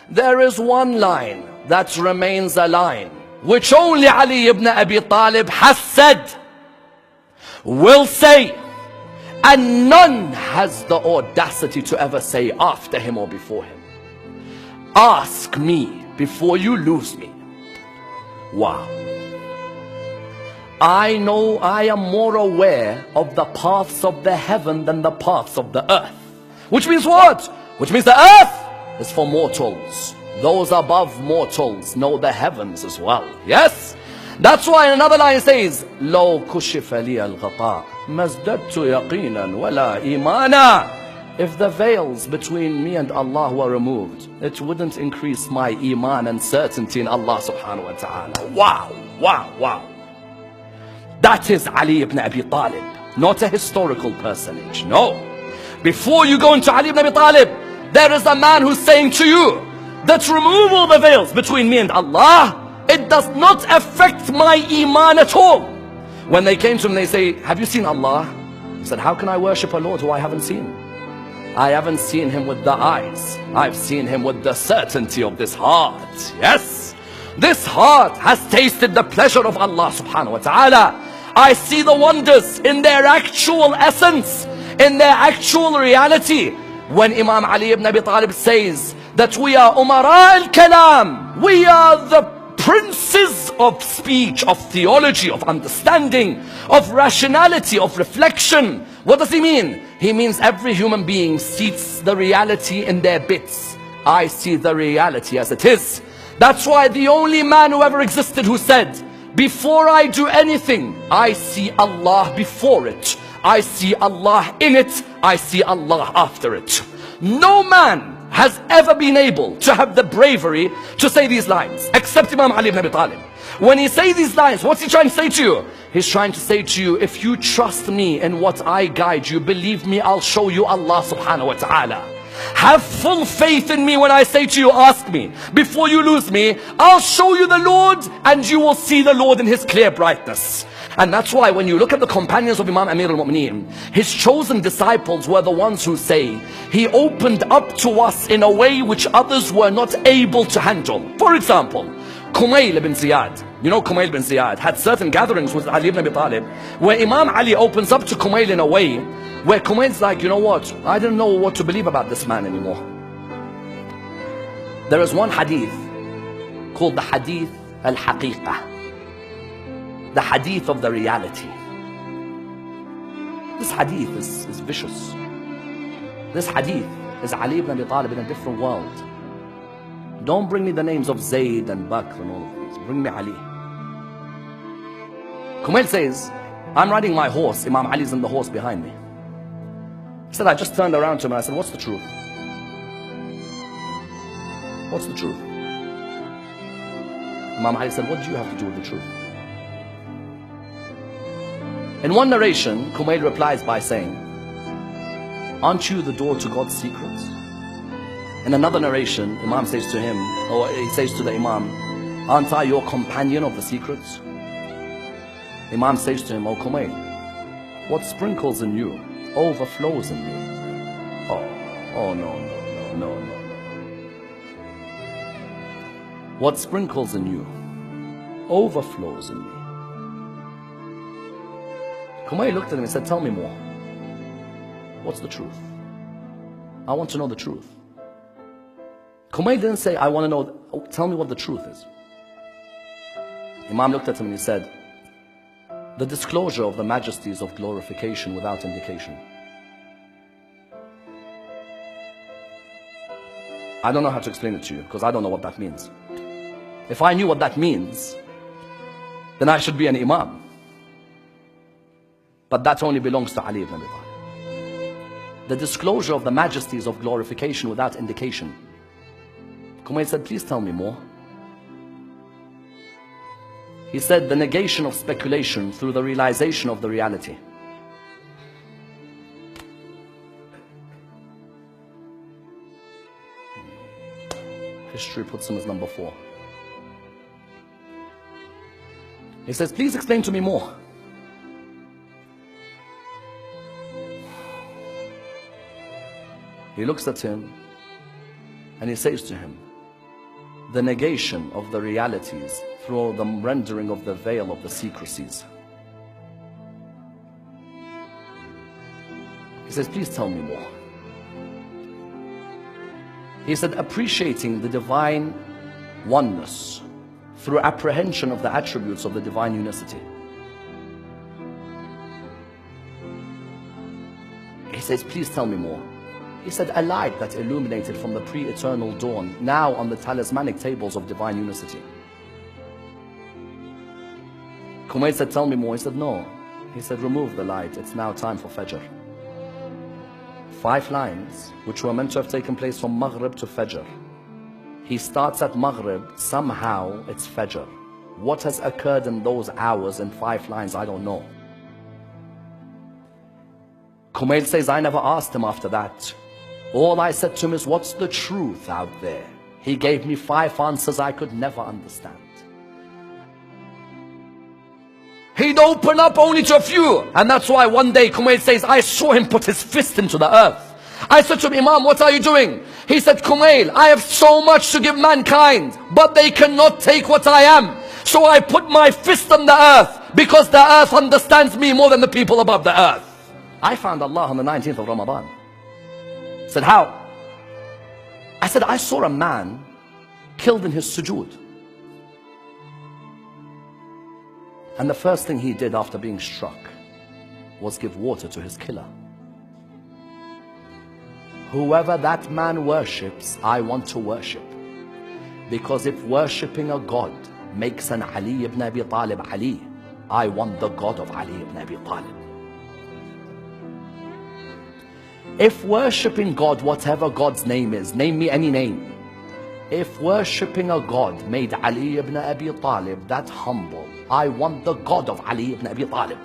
there is one line that remains a line which only Ali ibn Abi Talib has said, will say, and none has the audacity to ever say after him or before him. Ask me before you lose me. Wow. I know I am more aware of the paths of the heaven than the paths of the earth. Which means what? Which means the earth is for mortals. Those above mortals know the heavens as well. Yes? That's why another line says, لو كشف لي الغطاء ما ازددت يقينا ولا إيمانا. If the veils between me and Allah were removed, it wouldn't increase my iman and certainty in Allah subhanahu wa ta'ala. Wow, wow, wow. That is Ali ibn Abi Talib, not a historical personage. No. Before you go into Ali ibn Abi Talib, there is a man who's saying to you that remove all the veils between me and Allah, it does not affect my iman at all. When they came to him, they say, have you seen Allah? He said, how can I worship a Lord who I haven't seen? I haven't seen him with the eyes. I've seen him with the certainty of this heart. Yes, this heart has tasted the pleasure of Allah subhanahu wa ta'ala. I see the wonders in their actual essence, in their actual reality. When Imam Ali ibn Abi Talib says that we are Umara al-Kalam, we are the princes of speech, of theology, of understanding, of rationality, of reflection. What does he mean? He means every human being sees the reality in their bits. I see the reality as it is. That's why the only man who ever existed who said, before I do anything, I see Allah before it. I see Allah in it. I see Allah after it. No man has ever been able to have the bravery to say these lines, except Imam Ali ibn Abi Talib. When he says these lines, what's he trying to say to you? He's trying to say to you, if you trust me in what I guide you, believe me, I'll show you Allah subhanahu wa ta'ala. Have full faith in me when I say to you, ask me. Before you lose me, I'll show you the Lord, and you will see the Lord in his clear brightness. And that's why when you look at the companions of Imam Amir al-Mu'mineen, his chosen disciples were the ones who say, he opened up to us in a way which others were not able to handle. For example, Kumail ibn Ziyad. You know, Kumail ibn Ziyad had certain gatherings with Ali ibn Abi Talib, where Imam Ali opens up to Kumail in a way where Kumail's like, you know what, I don't know what to believe about this man anymore. There is one hadith called the hadith al-haqiqah, the hadith of the reality. This hadith is vicious. This hadith is Ali ibn Abi Talib in a different world. Don't bring me the names of Zayd and Bakr and all of these. Bring me Ali. Kumail says, I'm riding my horse, Imam Ali's on the horse behind me. He said, I just turned around to him and I said, what's the truth? What's the truth? Imam Ali said, what do you have to do with the truth? In one narration, Kumail replies by saying, aren't you the door to God's secrets? In another narration, Imam says to him, or he says to the Imam, aren't I your companion of the secrets? Imam says to him, oh Kumail, what sprinkles in you overflows in me. Oh no. What sprinkles in you overflows in me. Kumail looked at him and said, tell me more. What's the truth? I want to know the truth. Kumail didn't say, I want to know, tell me what the truth is. Imam looked at him and he said, the disclosure of the majesties of glorification without indication. I don't know how to explain it to you because I don't know what that means. If I knew what that means, then I should be an Imam. But that only belongs to Ali ibn Abi Talib. The disclosure of the majesties of glorification without indication. Kumail said, please tell me more. He said, the negation of speculation through the realization of the reality. History puts him as number 4. He says, please explain to me more. He looks at him and he says to him, the negation of the realities through the rendering of the veil of the secrecies. He says, please tell me more. He said, appreciating the divine oneness through apprehension of the attributes of the divine unicity. He says, please tell me more. He said, a light that illuminated from the pre-eternal dawn, now on the talismanic tables of divine unicity. Kumail said, tell me more. He said, no. He said, remove the light. It's now time for Fajr. 5 lines, which were meant to have taken place from Maghrib to Fajr. He starts at Maghrib, somehow it's Fajr. What has occurred in those hours in 5 lines, I don't know. Kumail says, I never asked him after that. All I said to him is, what's the truth out there? He gave me 5 answers I could never understand. He'd open up only to a few. And that's why one day Kumail says, I saw him put his fist into the earth. I said to him, Imam, what are you doing? He said, Kumail, I have so much to give mankind, but they cannot take what I am. So I put my fist on the earth, because the earth understands me more than the people above the earth. I found Allah on the 19th of Ramadan. He said, how? I said, I saw a man killed in his sujood. And the first thing he did after being struck was give water to his killer. Whoever that man worships, I want to worship. Because if worshipping a God makes an Ali ibn Abi Talib Ali, I want the God of Ali ibn Abi Talib. If worshipping God, whatever God's name is, name me any name. If worshipping a God made Ali ibn Abi Talib that humble, I want the God of Ali ibn Abi Talib.